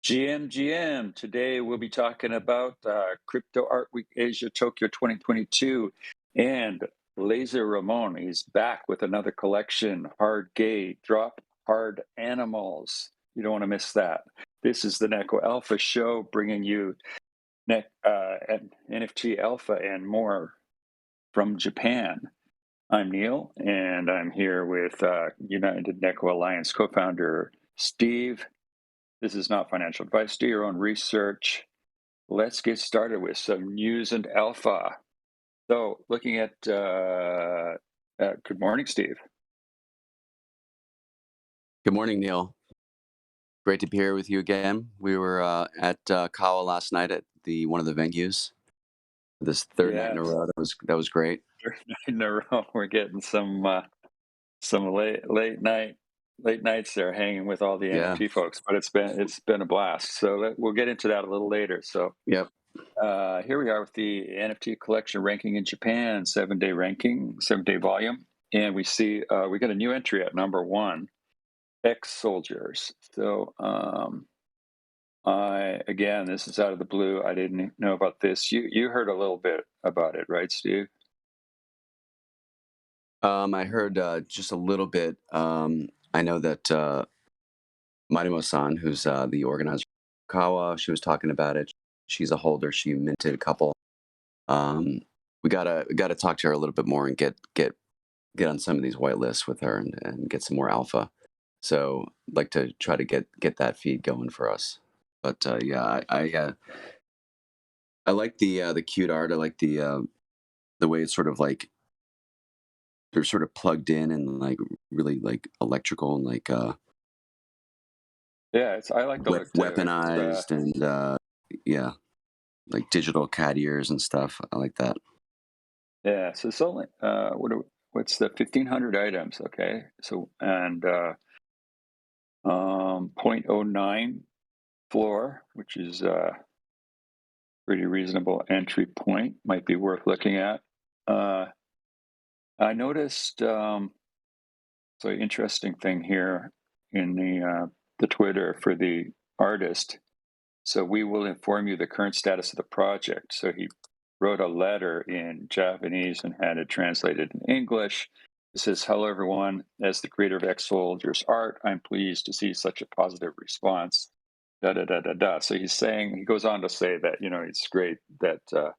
GM. Today we'll be talking about Crypto Art Week Asia Tokyo 2022, and Laser Ramon is back with another collection, Hard Gay, Drop Hard Animals. You don't want to miss that. This is the NEKO-ALPHA show, bringing you NFT Alpha and more from Japan. I'm Neil, and I'm here with United Neko Alliance co-founder Steve. This is not financial advice. Do your own research. Let's get started with some news and alpha. So, looking at good morning, Steve. Good morning, Neil. Great to be here with you again. We were at CAWA last night at one of the venues. This third night in a row. That was great. Third night in a row. We're getting some late nights there, hanging with all the NFT folks. But it's been a blast. So we'll get into that a little later. So yep. Here we are with the NFT collection ranking in Japan, 7-day ranking, 7-day volume, and we see we got a new entry at number 1. Ex-soldiers. So, again, this is out of the blue. I didn't know about this. You heard a little bit about it, right, Steve? I heard just a little bit. I know that Marimo-san, who's the organizer of CAWA, she was talking about it. She's a holder. She minted a couple. We gotta talk to her a little bit more and get on some of these white lists with her and get some more alpha. So I'd like to try to get that feed going for us. But yeah, I like the cute art. I like the way it's sort of like they're sort of plugged in and like really like electrical and like I like the look too. Weaponized and yeah, like digital cat ears and stuff. I like that. Yeah, so it's only what's the 1,500 items? Okay, so and 0.09 floor, which is pretty reasonable entry point. Might be worth looking at. I noticed so interesting thing here in the Twitter for the artist. So we will inform you the current status of the project. So he wrote a letter in Japanese and had it translated in English. It says, "Hello, everyone. As the creator of Ex-Soldiers art, I'm pleased to see such a positive response." So he goes on to say that, it's great that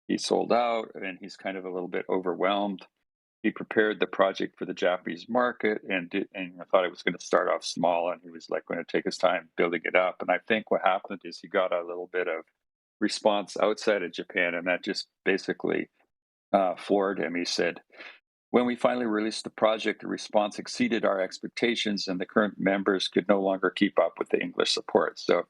he sold out and he's kind of a little bit overwhelmed. He prepared the project for the Japanese market and I thought it was going to start off small, and he was like going to take his time building it up. And I think what happened is he got a little bit of response outside of Japan, and that just basically floored him. He said, "When we finally released the project, the response exceeded our expectations, and the current members could no longer keep up with the English support." So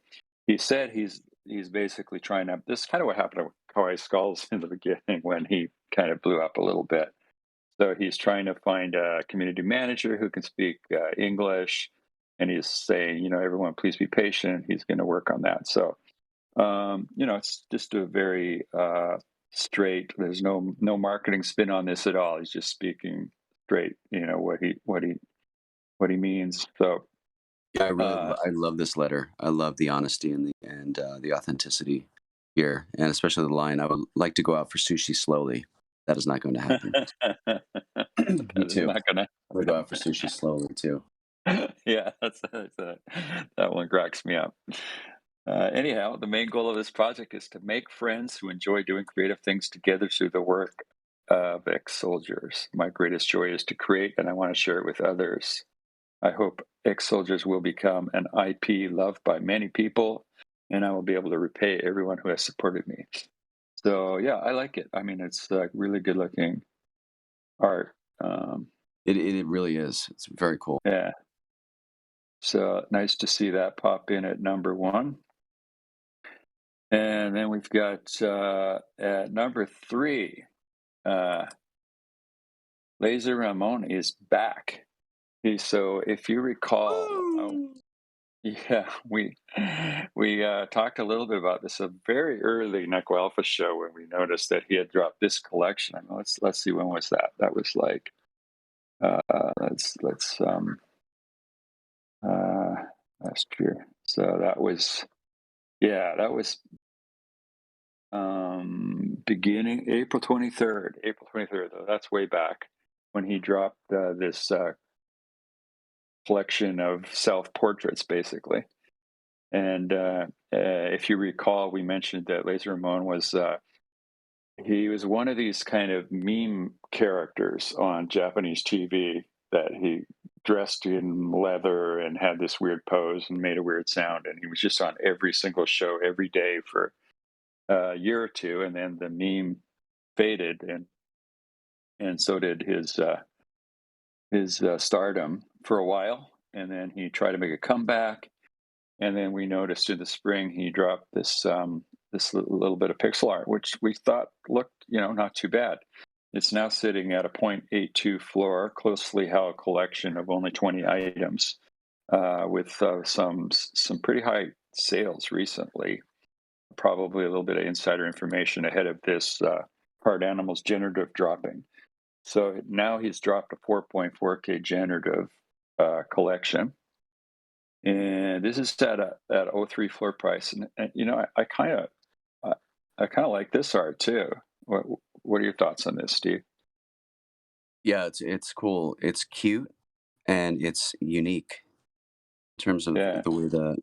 he said he's basically trying to. This is kind of what happened to Kawaii Skulls in the beginning when he kind of blew up a little bit. So he's trying to find a community manager who can speak English, and he's saying, everyone, please be patient. He's going to work on that. So, it's just a very straight. There's no marketing spin on this at all. He's just speaking straight. What he means. So, yeah, I love this letter. I love the honesty and the authenticity here, and especially the line, "I would like to go out for sushi slowly." That is not going to happen. Me too. Not gonna. I would go out for sushi slowly too. Yeah, that one cracks me up. Anyhow, the main goal of this project is to make friends who enjoy doing creative things together through the work of ex-soldiers. My greatest joy is to create, and I want to share it with others. I hope ex-soldiers will become an IP loved by many people, and I will be able to repay everyone who has supported me. So yeah, I like it. I mean, it's really good looking art. It really is. It's very cool. Yeah. So nice to see that pop in at number 1. And then we've got at number 3, Laser Ramon is back. So if you recall, yeah, we talked a little bit about this a very early NEKO-ALPHA show when we noticed that he had dropped this collection. I mean, let's see, when was that? That was like let's last year. So that was, yeah, that was beginning April 23rd. April 23rd. That's way back when he dropped this collection of self portraits, basically. And if you recall, we mentioned that Laser Ramon was he was one of these kind of meme characters on Japanese TV that he dressed in leather and had this weird pose and made a weird sound, and he was just on every single show every day for a year or two, and then the meme faded, and so did his stardom for a while, and then he tried to make a comeback. And then we noticed in the spring he dropped this little bit of pixel art, which we thought looked, not too bad. It's now sitting at a 0.82 floor, closely held collection of only 20 items, with some pretty high sales recently. Probably a little bit of insider information ahead of this HardAnimalGenerative dropping. So now he's dropped a 4.4K generative collection. And this is at a 03 floor price, and I kind of like this art too. What are your thoughts on this, Steve? Yeah, it's cool. It's cute and it's unique in terms of Yeah, the way the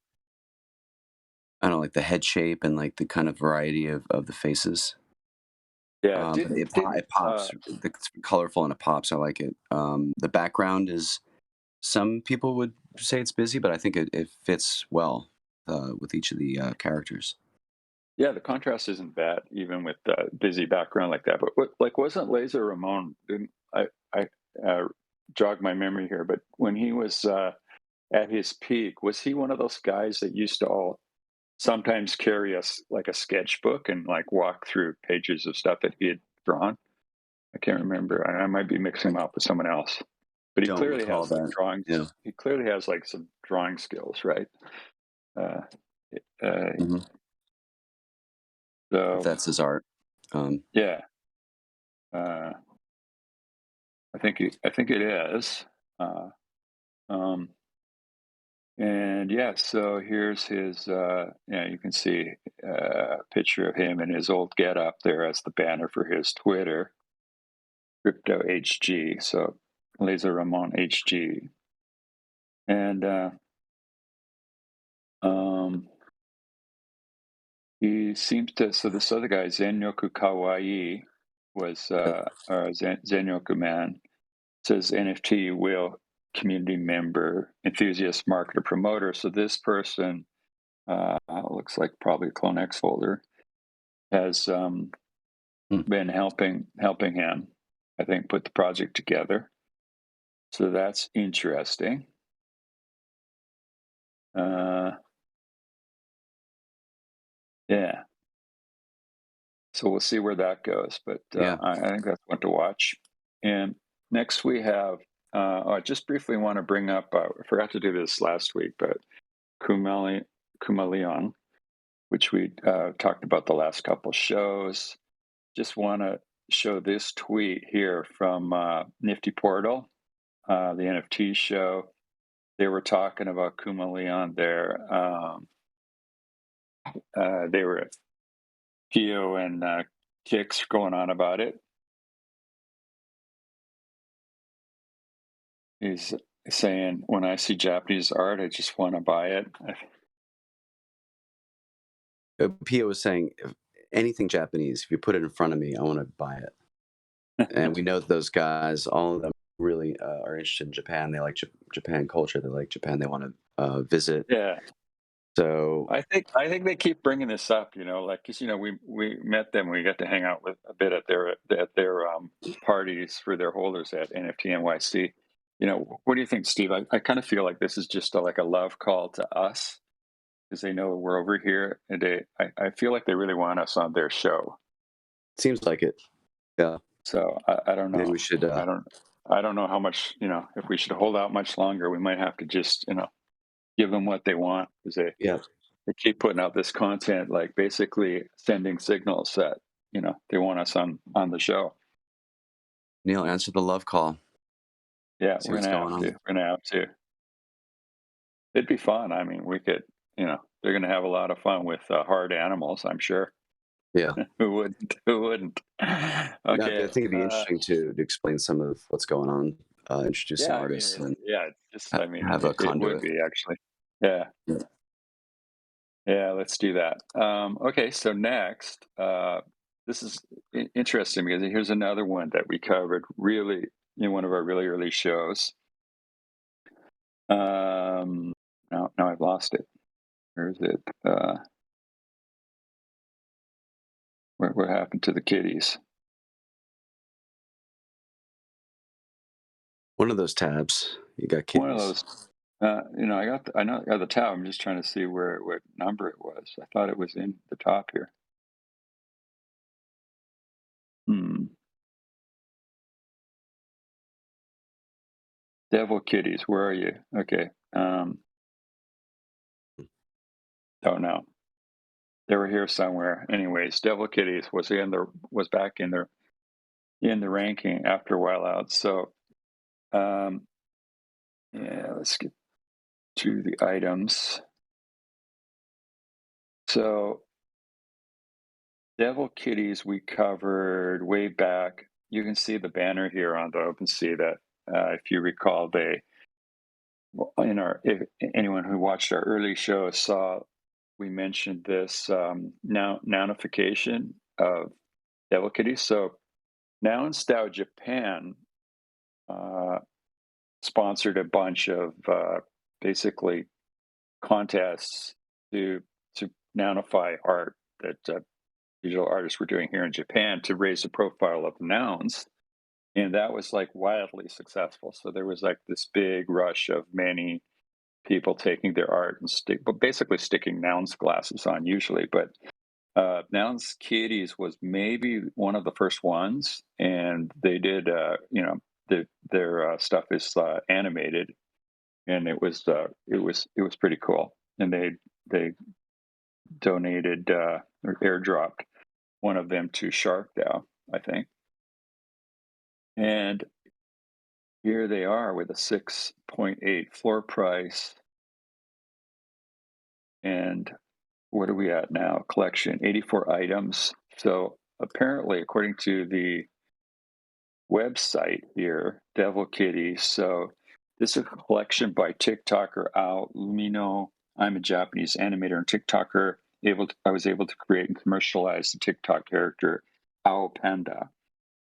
I don't know, like the head shape and like the kind of variety of the faces. yeah. But Didn't didn't it pops. It's colorful and it pops. I like it. The background is some people would say it's busy, but I think it fits well with each of the characters. Yeah, the contrast isn't bad, even with the busy background like that. But like, wasn't Laser Ramon? Didn't I jog my memory here? But when he was at his peak, was he one of those guys that used to all sometimes carry us like a sketchbook and like walk through pages of stuff that he had drawn? I can't remember. I might be mixing him up with someone else. But he Don't clearly recall has like that. drawings. Yeah. He clearly has like some drawing skills, right? Uh, uh, hmm If so that's his art. Um, yeah, uh, I think it is. Uh, um, and yeah, so here's his. Yeah, you can see a picture of him in his old get up there as the banner for his Twitter, Crypto HG. So Laser Ramon HG, and um, he seems to. So this other guy, Zenyoku Kawaii, was or Zenyoku Man, says NFT whale community member, enthusiast, marketer, promoter. So this person looks like probably a Clone X holder has hmm, been helping him, I think, put the project together. So that's interesting. Uh, yeah. So we'll see where that goes, but yeah. I think that's one to watch. And next we have, I just briefly want to bring up, I forgot to do this last week, but Kumaleon, which we talked about the last couple shows. Just want to show this tweet here from Nifty Portal, the NFT show. They were talking about Kumaleon there. They were Kyo and Kicks going on about it. He's saying, when I see Japanese art, I just want to buy it. Pia was saying, if anything Japanese, if you put it in front of me, I want to buy it. And we know that those guys, all of them really are interested in Japan. They like Japan culture. They like Japan. They want to visit. Yeah. So, I think they keep bringing this up, like, because we met them, we got to hang out with a bit at their parties for their holders at NFT NYC. What do you think, Steve? I kind of feel like this is just like a love call to us because they know we're over here, and I feel like they really want us on their show. seems like it. Yeah. So I don't Maybe know. we should, I don't know how much, if we should hold out much longer. We might have to just give them what they want because yeah. they keep putting out this content, like basically sending signals that they want us on the show. Neil, answer the love call. Yeah, See we're what's gonna going have to. on. We're gonna have to. it'd be fun. I mean, we could, they're going to have a lot of fun with hard animals, I'm sure. Yeah. Who wouldn't? Who wouldn't? Yeah, I Okay. think it'd be interesting to explain some of what's going on, introduce some Yeah, I mean, artists, and yeah, it's just, I mean, have a it would conduit. be actually. Yeah. Yeah. Yeah, let's do that. Okay, so next, this is interesting because here's another one that we covered really in one of our really early shows. Now I've lost it. Where is it? What happened to the kitties? One of those tabs. You got One of kitties. those. I know I got the tab. I'm just trying to see what number it was. I thought it was in the top here. Hmm. Devil Kitties, where are you? Okay. Don't know. They were here somewhere. Anyways, Devil Kitties was back in the ranking after a while out. So um, yeah, let's get to the items. So Devil Kitties we covered way back. You can see the banner here on the OpenSea that if you recall, if anyone who watched our early show saw we mentioned this nounification of Devil Kitties. So Nouns Japan uh, sponsored a bunch of basically contests to to nounify art that digital artists were doing here in Japan to raise the profile of the nouns, and that was like wildly successful. So there was like this big rush of many people taking their art and basically sticking nouns glasses on usually, but Nouns Kitties was maybe one of the first ones, and they did, their stuff is animated, and it was pretty cool. And they donated or airdropped one of them to Shark DAO, I think. And here they are with a 6.8 floor price. And what are we at now? Collection 84 items. So apparently, according to the website here, Devil Kitties. So this is a collection by TikToker Ao Umino. I'm a Japanese animator and TikToker. I was able to create and commercialize the TikTok character Ao Panda,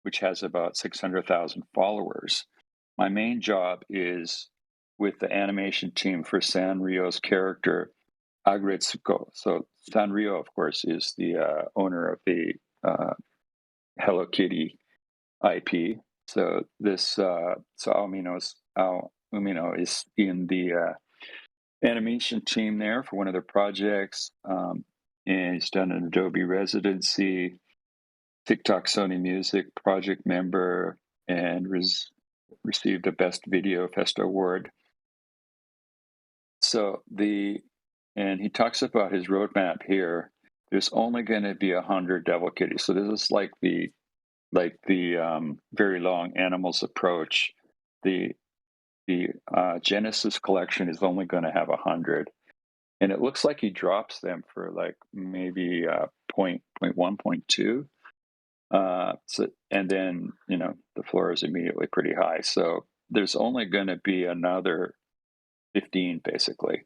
which has about 600,000 followers. My main job is with the animation team for Sanrio's character Agretsuko. So Sanrio, of course, is the owner of the Hello Kitty IP. So Ao Umino is in the animation team there for one of their projects, and he's done an Adobe residency, TikTok Sony Music project member, and received a Best Video Festa award. And he talks about his roadmap here. There's only going to be 100 Devil Kitties. So this is like the very long animals approach. The Genesis collection is only going to have 100, and it looks like he drops them for like maybe point one, point two. And then the floor is immediately pretty high. So there's only going to be another 15 basically,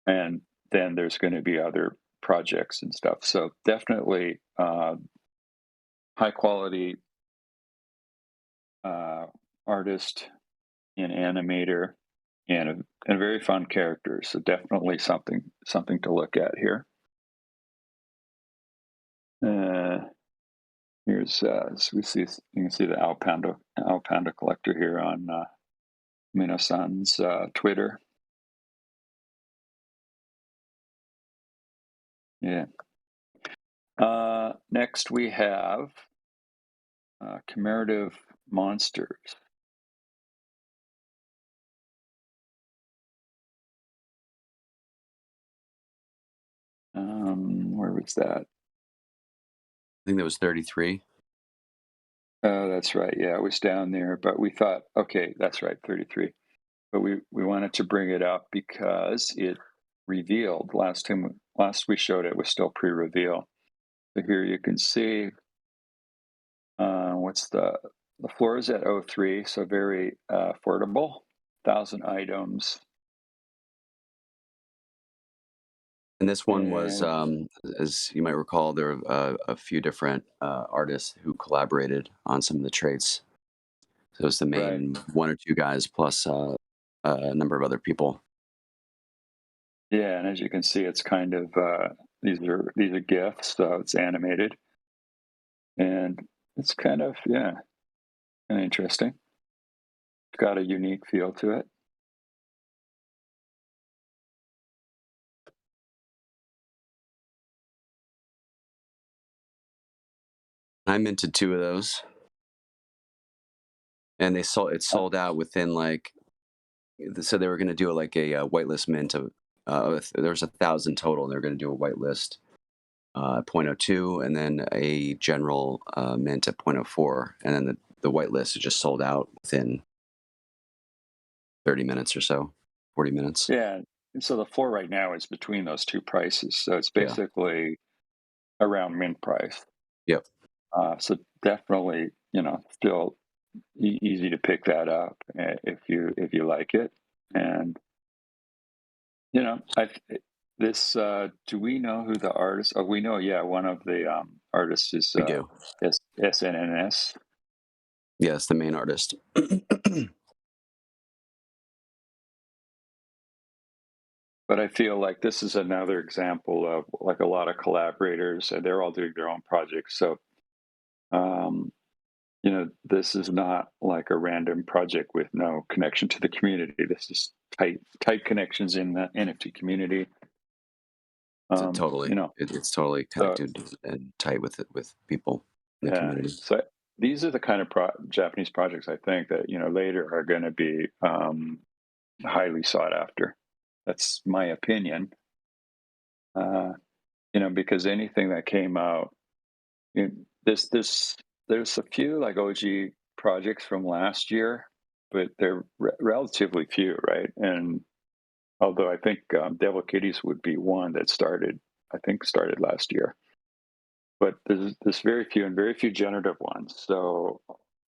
and then there's going to be other projects and stuff. So definitely high quality artist and animator, and a very fun character. So definitely something to look at here. Here's so you can see the Alpanda collector here on Mino-san's Twitter. Yeah. Next we have Chimerative monsters. Where was that? I think that was 33. Oh, that's right. Yeah, it was down there, but we thought, okay, that's right, 33. but we wanted to bring it up because it revealed last we showed it was still pre-reveal. So here you can see what's the floor is at 03, so very affordable, 1,000 items. And this one was, And as you might recall, there are a few different artists who collaborated on some of the traits. So it's the right, main one or two guys plus a number of other people. yeah, and as you can see, it's kind of these are GIFs, so it's animated, and it's kind of kind of interesting. It's got a unique feel to it. I minted two of those, and it sold out within like, so they were going to do like a whitelist mint of there was 1,000 total, and they were going to do a whitelist 0.02 and then a general mint at 0.04, and then the whitelist is just sold out within 30 minutes or so, 40 minutes. Yeah, and so the floor right now is between those two prices, so it's Yeah. basically around mint price. Yep. So definitely, still easy to pick that up if you like it. And I this do we know who the artist? Oh, we know. Yeah, one of the artists is We do. SNNS. Yes, the main artist. But I feel like this is another example of like a lot of collaborators, and they're all doing their own projects. So um, this is not like a random project with no connection to the community. This is tight connections in the NFT community. Totally, it's totally So connected and tight with people in the yeah, community. so these are the kind of Japanese projects I think that later are going to be highly sought after. That's my opinion. Because anything that came out, there's a few like OG projects from last year, but they're relatively few, right? And although I think Devil Kitties would be one that started last year, but there's very few and very few generative ones. So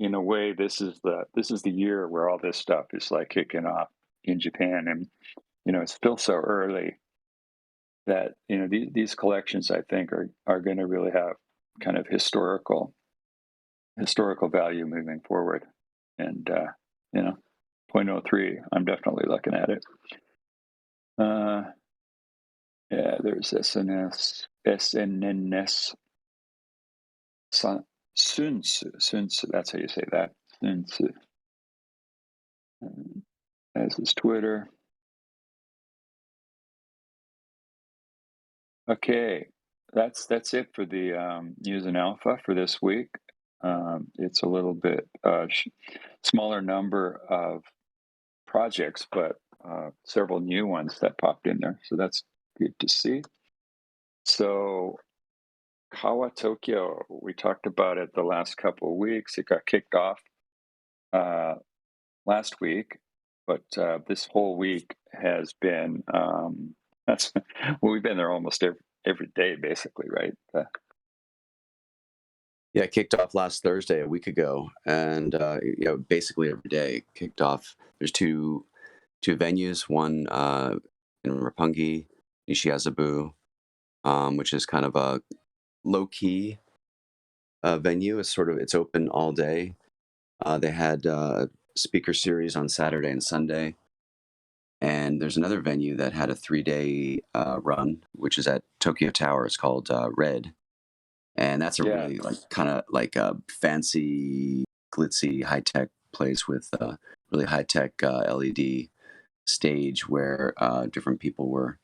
in a way, this is the year where all this stuff is like kicking off in Japan, and it's still so early that these collections I think are going to really have kind of historical value moving forward, and you know, point oh 0.03, I'm definitely looking at it. Yeah, there's SNNS, Sunsu, that's how you say that. Sunsu. As is Twitter. Okay, that's it for the news and alpha for this week. It's a little bit smaller number of projects, but several new ones that popped in there. So that's good to see. So CAWA Tokyo, we talked about it the last couple of weeks. It got kicked off last week, but this whole week has been that's well, we've been there almost every day, basically, right? Yeah, it kicked off last Thursday, a week ago, and basically every day it kicked off. There's two venues, one in Roppongi, Nishiazabu, which is kind of a low key venue. It's open all day. They had speaker series on Saturday and Sunday, and there's another venue that had a 3-day run, which is at Tokyo Tower. It's called Red, and that's a Yeah, really like kind of like a fancy, glitzy, high tech place with really high tech LED stage where different people were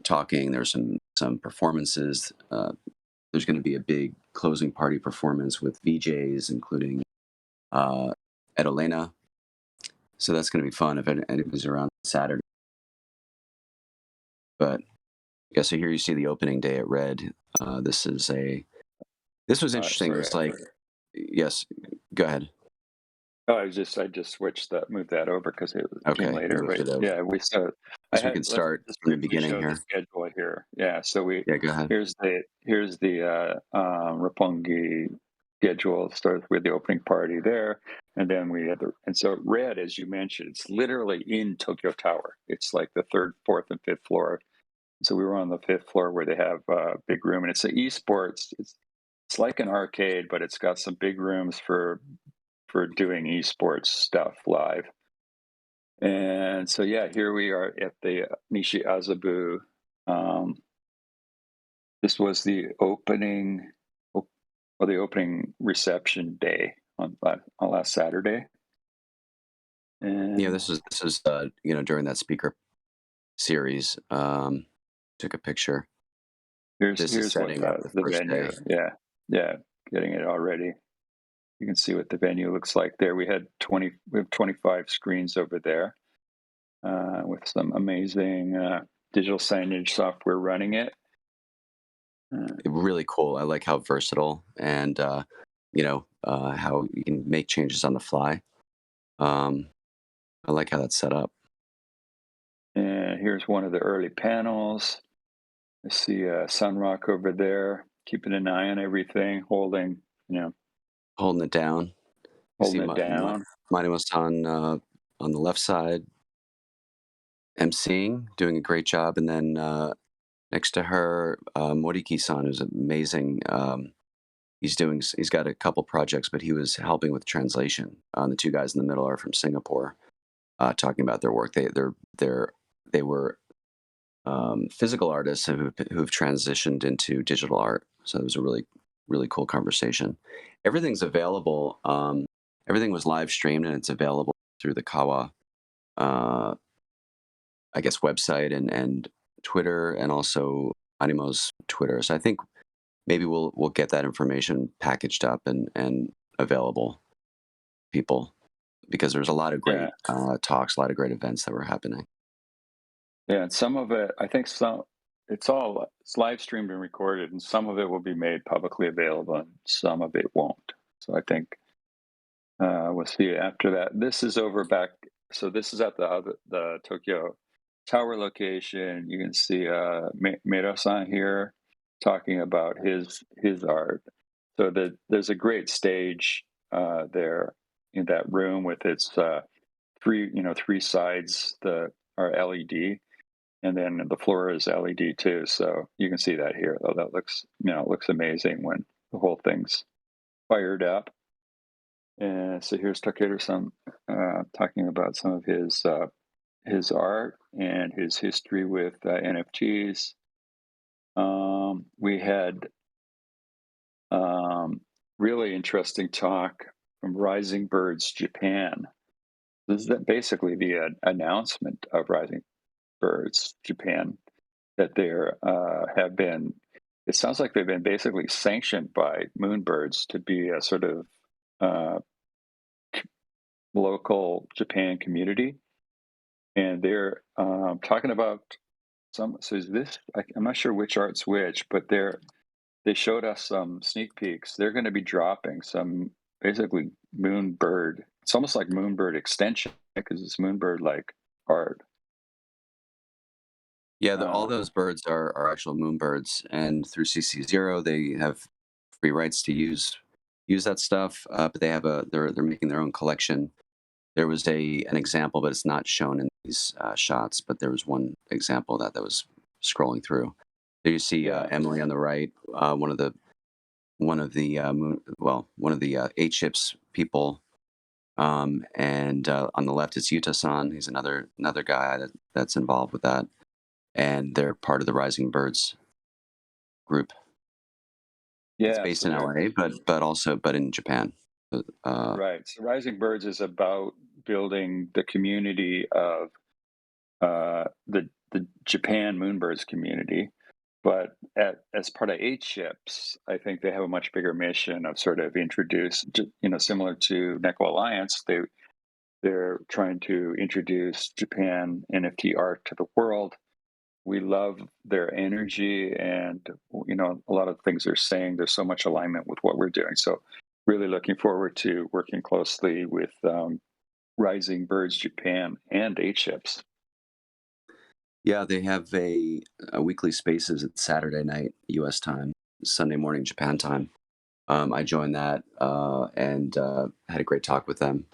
talking. There's some performances. There's going to be a big closing party performance with VJs, including Edolena. So that's going to be fun if anybody's around Saturday. But yeah, so here you see the opening day at Red. This was interesting. It sorry. was like, yes, go ahead. Oh, I just switched that, moved that over because it came Okay, you later. moved But it over. yeah, I Guess we had could let's start just from the briefly beginning show the here. schedule here. Yeah, so Yeah, go ahead. here's the Roppongi schedule. Starts with the opening party there, and then we had and so red, as you mentioned, it's literally in Tokyo Tower. It's like the third, fourth, and fifth floor. So we were on the fifth floor where they have a big room, and it's an esports. It's like an arcade, but it's got some big rooms for doing esports stuff live. And so, yeah, here we are at the Nishi Azabu. Um, this was the opening, the opening reception day on last Saturday. Yeah, And this is during that speaker series. Took a picture. This is here's what setting up the the first venue. day. Yeah, yeah, getting it already. You can see what the venue looks like there. We have 25 screens over there with some amazing digital signage software running it. Really cool. I like how versatile and how you can make changes on the fly. Um, I like how that's set up. And here's one of the early panels. I see Sunrock over there, keeping an eye on everything, Holding it down. You see holding it down. Manimo-san on the left side, emceeing, doing a great job, and then next to her, Moriki-san, who's amazing. He's got a couple projects, but he was helping with translation. The two guys in the middle are from Singapore, talking about their work. They were physical artists who've transitioned into digital art. So it was a really cool conversation. Everything's available. Everything was live streamed and it's available through the CAWA, I guess, website and Twitter, and also Animo's Twitter. So I think maybe we'll get that information packaged up and available to people, because there's a lot of Yeah, great talks, a lot of great events that were happening. yeah. And some of it, I think, it's live streamed and recorded, and some of it will be made publicly available, and some of it won't. So I think we'll see after that. This is over back. So this is at the Tokyo Tower location. You can see Miro-san here talking about his art. So there's a great stage there in that room with its three sides are LED, and then the floor is LED too. So you can see that here. Though that looks amazing when the whole thing's fired up. And so here's Takeru-san talking about some of his art and his history with NFTs. We had really interesting talk from Rising Birds Japan. This is basically the announcement of Rising Birds Japan, that there have been. It sounds like they've been basically sanctioned by Moonbirds to be a sort of uh, local Japan community, and they're talking about some. So is this? I'm not sure which art's which, but they showed us some sneak peeks. They're going to be dropping some basically Moonbird. It's almost like Moonbird extension because it's Moonbird like art. Yeah, all Uh, those birds are actual moonbirds, and through CC0 they have free rights to use that stuff. But they're making their own collection. There was an example, but it's not shown in these shots. But there was one example that was scrolling through. There you see yeah, Emily on the right, one of the 8 ships people, and on the left it's Yuta-san. He's another guy that's involved with that, and they're part of the Rising Birds group. It's yeah. based So in they're LA, but in Japan. right. So Rising Birds is about building the community of the Japan Moonbirds community. But as part of 8 ships, I think they have a much bigger mission of sort of similar to NEKO Alliance. They're trying to introduce Japan NFT art to the world. We love their energy, and a lot of things they're saying. There's so much alignment with what we're doing. So really looking forward to working closely with Rising Birds Japan and 8ships. Yeah, they have a weekly spaces at Saturday night U.S. time, Sunday morning Japan time. I joined that and had a great talk with them,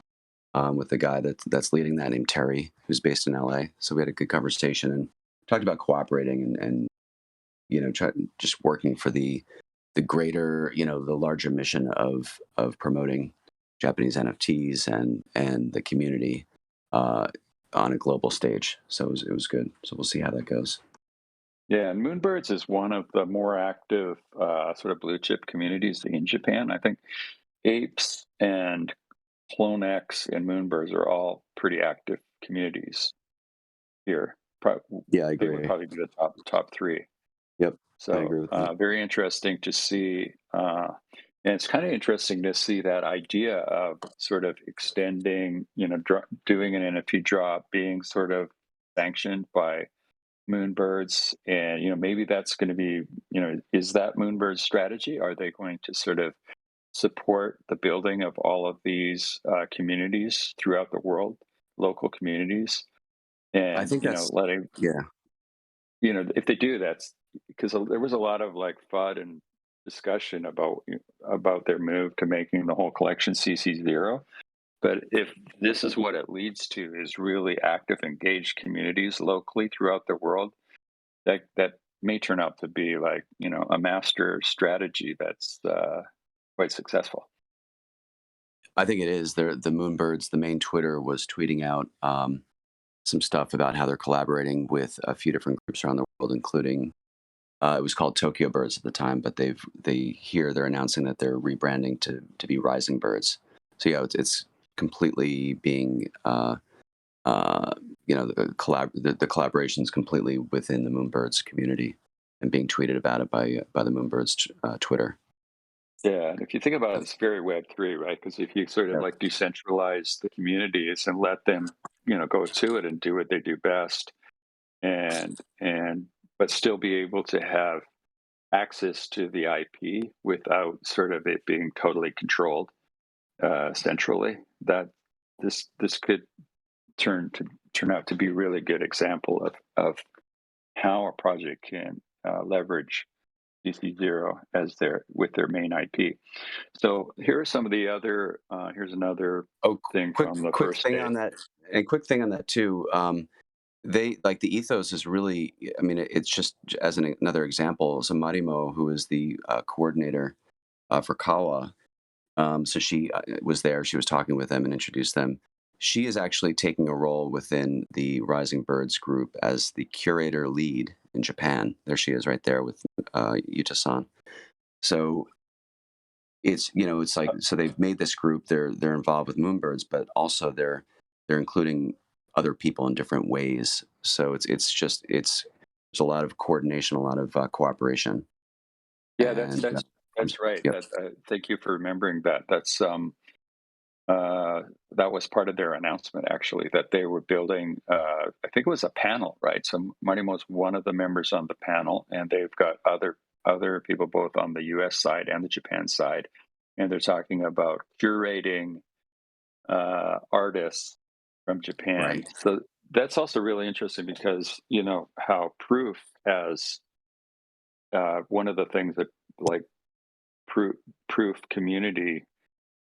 with the guy that's leading that named Terry, who's based in LA. So we had a good conversation and talked about cooperating and just working for the greater, the larger mission of promoting Japanese NFTs and the community uh, on a global stage. So it was good. So we'll see how that goes. Yeah, and Moonbirds is one of the more active sort of blue chip communities in Japan. I think Apes and CloneX and Moonbirds are all pretty active communities here. Yeah, I They would agree. probably be the top three. Yep, I So agree with that. very interesting to see. And it's kind of interesting to see that idea of sort of extending, doing an NFT drop being sort of sanctioned by Moonbirds. And, maybe that's going to be, is that Moonbird's strategy? Are they going to sort of support the building of all of these communities throughout the world, local communities? I And, think that's letting yeah. if they do, that's because there was a lot of like FUD and discussion about their move to making the whole collection CC0. But if this is what it leads to, is really active, engaged communities locally throughout the world, that may turn out to be like a master strategy that's quite successful. I think it is. The Moonbirds, the main Twitter was tweeting out some stuff about how they're collaborating with a few different groups around the world, including it was called Tokyo Birds at the time, but they're announcing that they're rebranding to be Rising Birds. So yeah, it's completely being the collaboration's completely within the Moonbirds community and being tweeted about it by the Moonbirds Twitter. Yeah, and if you think about it, it's very Web3, right? Because if you sort of Yep. like decentralize the communities and let them, go to it and do what they do best, and but still be able to have access to the IP without sort of it being totally controlled centrally. That this could turn out to be a really good example of how a project can leverage DC0 as with their main IP. So here are some of the other. Here's another Oh, thing from the quick first thing day. on that, and quick thing on that too. They like the ethos is really. I mean, it's just as another example. So Marimo, who is the coordinator for CAWA, so she was there. She was talking with them and introduced them. She is actually taking a role within the Rising Birds group as the curator lead in Japan. There she is, right there with Yuta-san. So it's like so they've made this group. They're involved with Moonbirds, but also they're including other people in different ways. So it's there's a lot of coordination, a lot of cooperation, Yeah, that's and that's that's right. yep, That thank you for remembering that. Uh, that was part of their announcement, actually, that they were building. I think it was a panel, right? So Marimo's one of the members on the panel, and they've got other people both on the U.S. side and the Japan side, and they're talking about curating artists from Japan. right, So that's also really interesting because how Proof has one of the things that like Proof community.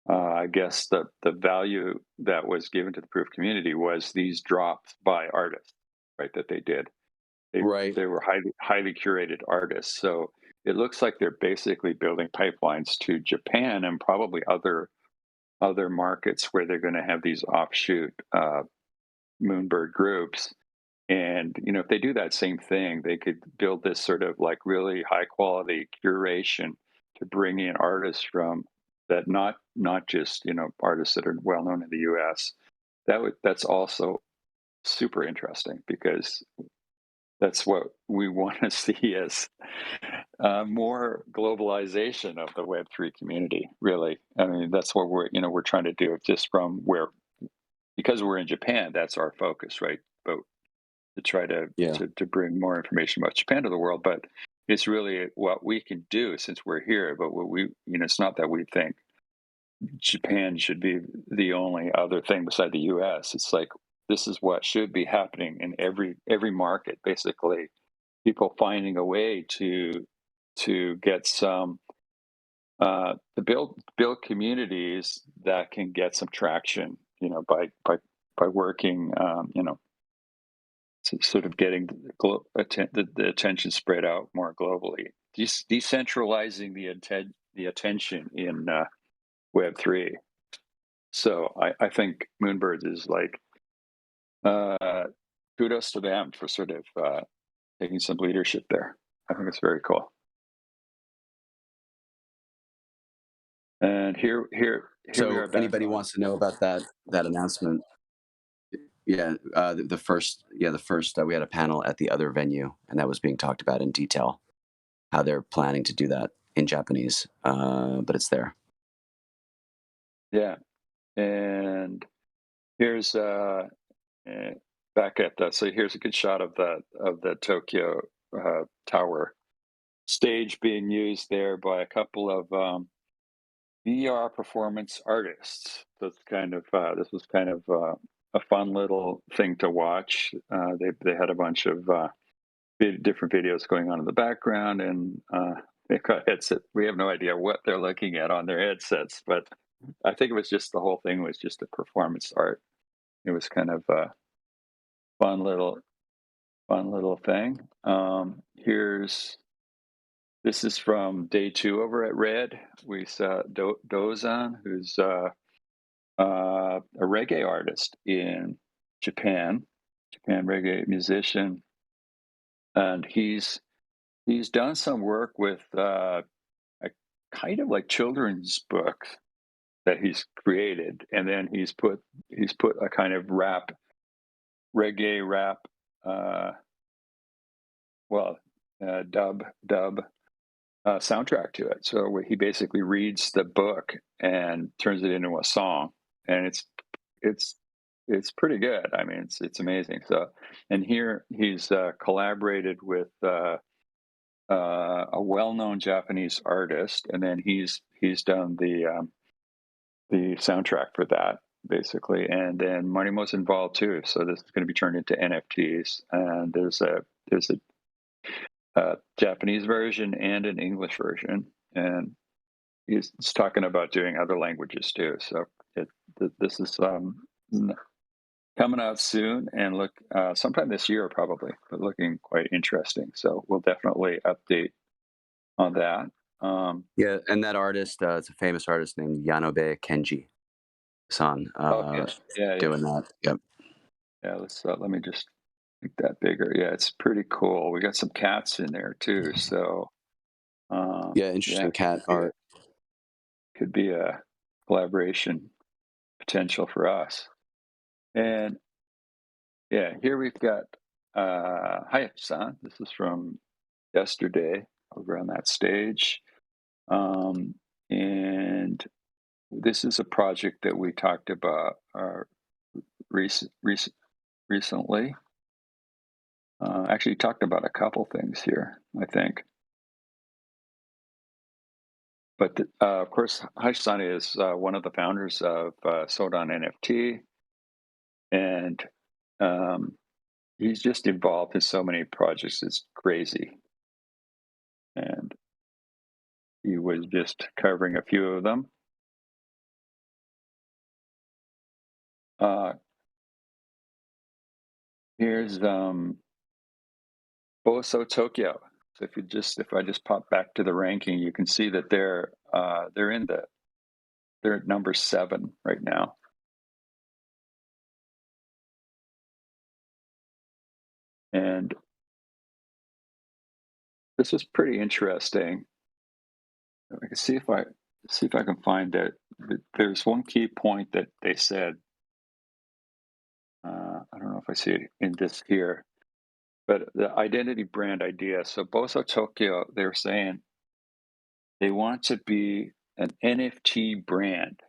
I guess the value that was given to the Proof community was these drops by artists, right? That they did. They right. they were highly curated artists. So it looks like they're basically building pipelines to Japan and probably other markets where they're going to have these offshoot Moonbird groups. And if they do that same thing, they could build this sort of like really high quality curation to bring in artists from that not just artists that are well known in the U.S. That's also super interesting because that's what we want to see as more globalization of the Web3 community. Really, I mean that's what we're trying to do. Just from where because we're in Japan, that's our focus, right? But to try Yeah. to bring more information about Japan to the world, but it's really what we can do since we're here. But what we, it's not that we think Japan should be the only other thing beside the U.S. It's like this is what should be happening in every market. Basically, people finding a way to get some to build communities that can get some traction. By working, sort of getting the attention spread out more globally, decentralizing the attention in Web3. So I think Moonbirds is like uh, kudos to them for sort of taking some leadership there. I think it's very cool. And here we So are back anybody on. wants to know about that announcement? Yeah, the first, we had a panel at the other venue, and that was being talked about in detail how they're planning to do that in Japanese, but it's there. Yeah, and here's back at that. So here's a good shot of the Tokyo Tower stage being used there by a couple of VR performance artists. So it's kind of this was kind of a fun little thing to watch. They had a bunch of different videos going on in the background, and they've got headset. We have no idea what they're looking at on their headsets, but I think it was just the whole thing was just a performance art. It was kind of a fun little thing. This is from day 2 over at Red. We saw Dozan, who's a reggae artist in Japan reggae musician, and he's done some work with a kind of like children's book that he's created, and then he's put a kind of reggae rap, uh, dub soundtrack to it. So he basically reads the book and turns it into a song, and it's pretty good. I mean, it's amazing. So, and here he's collaborated with a well-known Japanese artist, and then he's done the soundtrack for that basically. And then Marimo's involved too. So this is going to be turned into NFTs, and there's a Japanese version and an English version, and he's talking about doing other languages too. So this is coming out soon, and look sometime this year probably, but looking quite interesting. So we'll definitely update on that. Yeah, and that artist, it's a famous artist named Yanobe Kenji-san, Okay, yeah. doing that. Yep. Yeah, let me just make that bigger. Yeah, it's pretty cool. We got some cats in there too. So Yeah, yeah, interesting cat art. could be a collaboration potential for us. And yeah, here we've got Hayashi-san. This is from yesterday over on that stage. And this is a project that we talked about recently. Actually, talked about a couple things here, I think. But of course, Hayashi-san is one of the founders of Sodan NFT, and he's just involved in so many projects. It's crazy, and he was just covering a few of them. Here's Boso Tokyo. So if I just pop back to the ranking, you can see that they're at number 7 right now. And this was pretty interesting. I can see if I can find that. There's one key point that they said. I don't know if I see it in this here, but the identity brand idea. So Boso Tokyo, they're saying they want to be an NFT brand.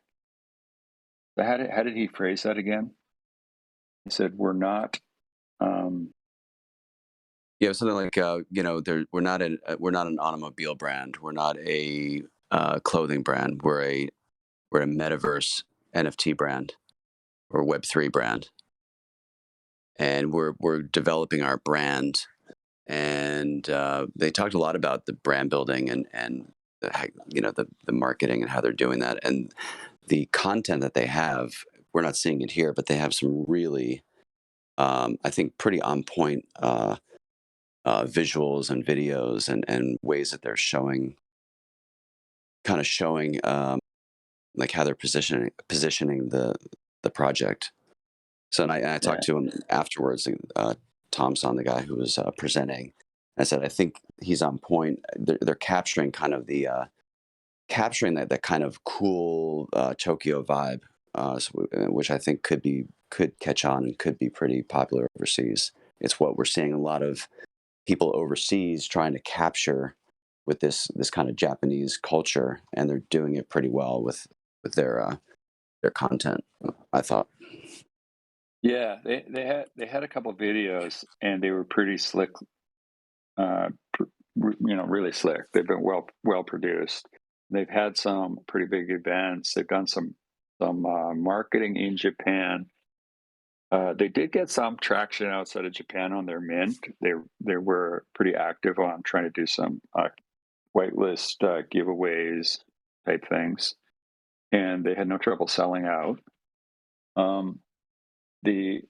So how did he phrase that again? He said, "We're not." Yeah, something like we're not an automobile brand. We're not a clothing brand. We're a we're a metaverse NFT brand or Web3 brand, and we're developing our brand. And they talked a lot about the brand building and the marketing and how they're doing that, and the content that they have. We're not seeing it here, but they have some really, I think, pretty on point visuals and videos and ways that they're showing like how they're positioning the project. So and I Yeah. talked to him afterwards. Tom Son, the guy who was presenting, I said I think he's on point. They're capturing kind of the capturing that kind of cool Tokyo vibe, which I think could catch on and could be pretty popular overseas. It's what we're seeing a lot of people overseas trying to capture with this kind of Japanese culture, and they're doing it pretty well with their content, I thought. Yeah, they had a couple videos and they were pretty slick, really slick. They've been well produced. They've had some pretty big events. They've done some marketing in Japan. They did get some traction outside of Japan on their mint. They were pretty active on trying to do some whitelist giveaways type things, and they had no trouble selling out. Um, the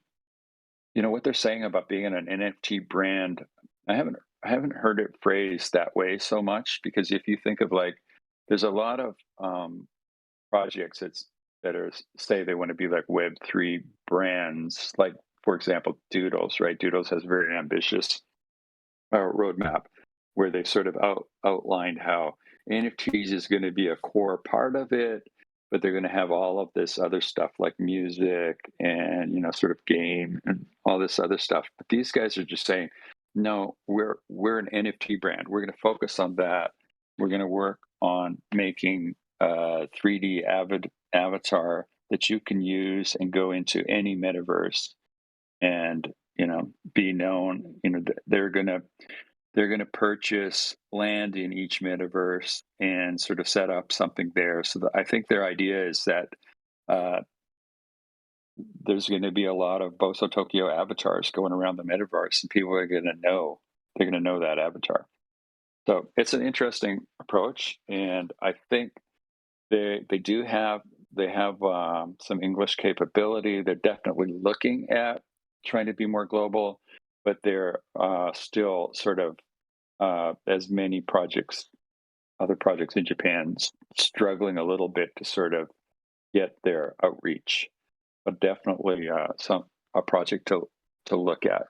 what they're saying about being an NFT brand, I haven't heard it phrased that way so much, because if you think of, like, there's a lot of projects that are say they want to be like Web3 brands, like, for example, Doodles, right? Doodles has a very ambitious roadmap where they sort of outlined how NFTs is going to be a core part of it, but they're going to have all of this other stuff like music and sort of game and all this other stuff. But these guys are just saying, no, we're an NFT brand. We're going to focus on that. We're going to work on making a 3D avatar that you can use and go into any metaverse and be known. They're going to purchase land in each metaverse and sort of set up something there. So I think their idea is that uh, there's going to be a lot of Boso Tokyo avatars going around the metaverse, and people are going to know that avatar. So it's an interesting approach, and I think they have some English capability. They're definitely looking at trying to be more global, but they're still sort of as many other projects in Japan, struggling a little bit to sort of get their outreach. But definitely a project to look at.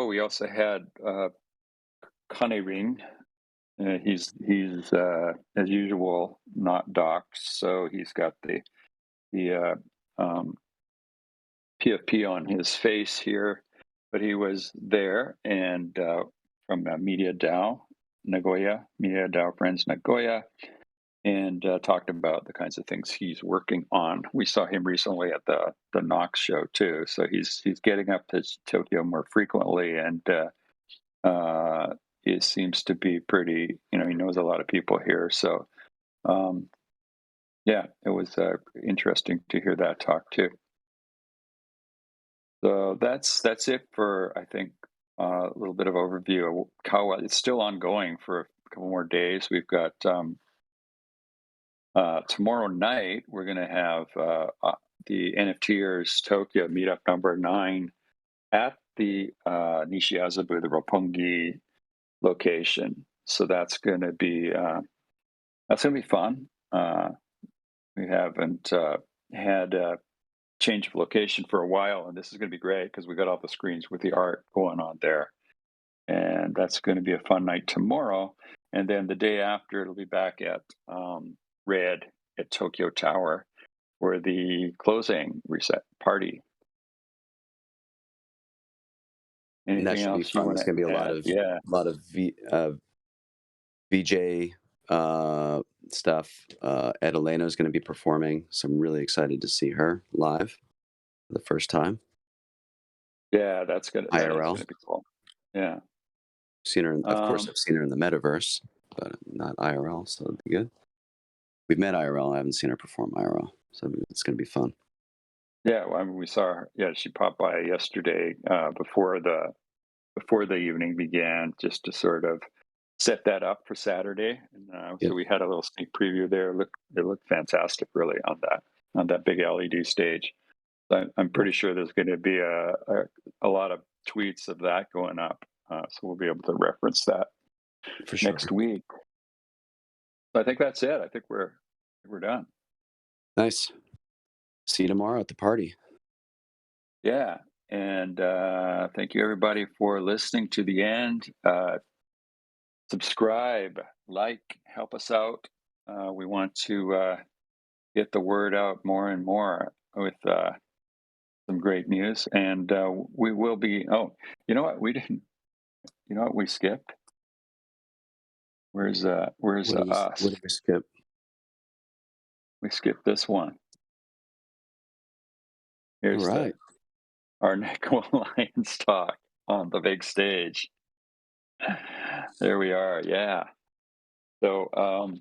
We also had Kanerin. He's as usual not docked, so he's got the PFP on his face here, but he was there, and from Media DAO Nagoya, Media DAO Friends Nagoya, and talked about the kinds of things he's working on. We saw him recently at the Knox show too, so he's getting up to Tokyo more frequently, and it seems to be pretty. He knows a lot of people here, so yeah, it was interesting to hear that talk too. So that's it for, I think, a little bit of overview. CAWA, it's still ongoing for a couple more days. We've got tomorrow night, we're going to have the NFTers Tokyo meetup number 9 at the Nishiazabu, the Roppongi location. So that's going to be fun. We haven't had change of location for a while, and this is going to be great because we got all the screens with the art going on there, and that's going to be a fun night tomorrow. And then the day after, it'll be back at Red at Tokyo Tower for the closing reset party. And that Anything should be else you fun. want There's going to be to add? Yeah. a lot of VJ stuff. Ed Elena is going to be performing, so I'm really excited to see her live for the first time. Yeah, that is IRL. gonna be cool. Yeah. Seen her, of course, I've seen her in the metaverse, but not IRL, so it'd be good. We've met IRL. I haven't seen her perform IRL, so it's going to be fun. Yeah, well, I mean, we saw her. Yeah, she popped by yesterday before the evening began, just to sort of set that up for Saturday. And Yep. so we had a little sneak preview there. It looked fantastic, really, on that big LED stage. I'm pretty sure there's going to be a lot of tweets of that going up, so we'll be able to reference that For sure. next week. So I think that's it. I think we're done. Nice. See you tomorrow at the party. Yeah, and thank you everybody for listening to the end. Subscribe, like, help us out. We want to get the word out more and more with some great news, and we will be. Oh, you know what? We didn't. You know what? We skipped. Where's us? What did we skip? We skipped this one. Here's All right. our NEKO Alliance talk on the big stage. There we are. Yeah. So,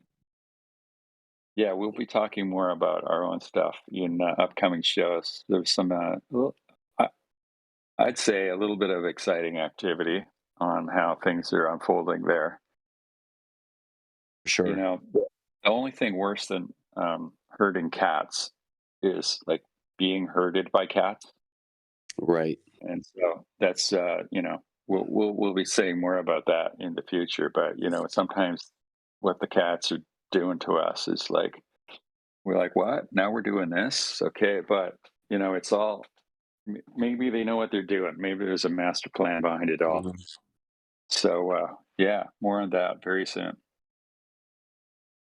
yeah, we'll be talking more about our own stuff in upcoming shows. There's some, I'd say, a little bit of exciting activity on how things are unfolding there. Sure. You know, the only thing worse than herding cats is like being herded by cats. Right. And so that's we'll be saying more about that in the future. But sometimes what the cats are doing to us is like, we're like, what? Now we're doing this, okay? But it's all, maybe they know what they're doing. Maybe there's a master plan behind it all. So yeah, more on that very soon.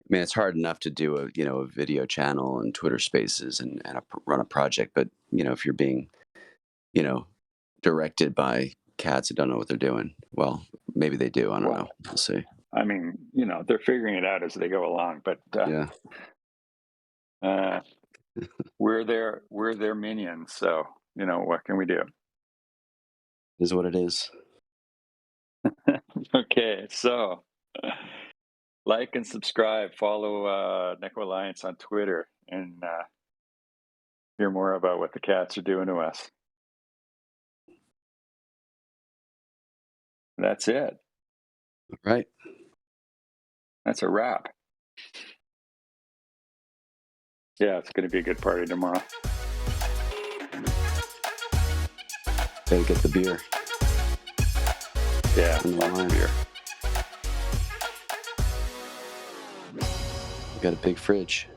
I mean, it's hard enough to do a video channel and Twitter Spaces and run a project, but if you're being directed by cats who don't know what they're doing, well, maybe they do. I don't know. We'll see. I mean, they're figuring it out as they go along, but Yeah. we're their minions. So what can we do? It is what it is. Okay, so like and subscribe, follow NEKO Alliance on Twitter, and hear more about what the cats are doing to us. That's it. All right. That's a wrap. Yeah, it's going to be a good party tomorrow. Gotta get the beer. Yeah, lots of beer. We got a big fridge.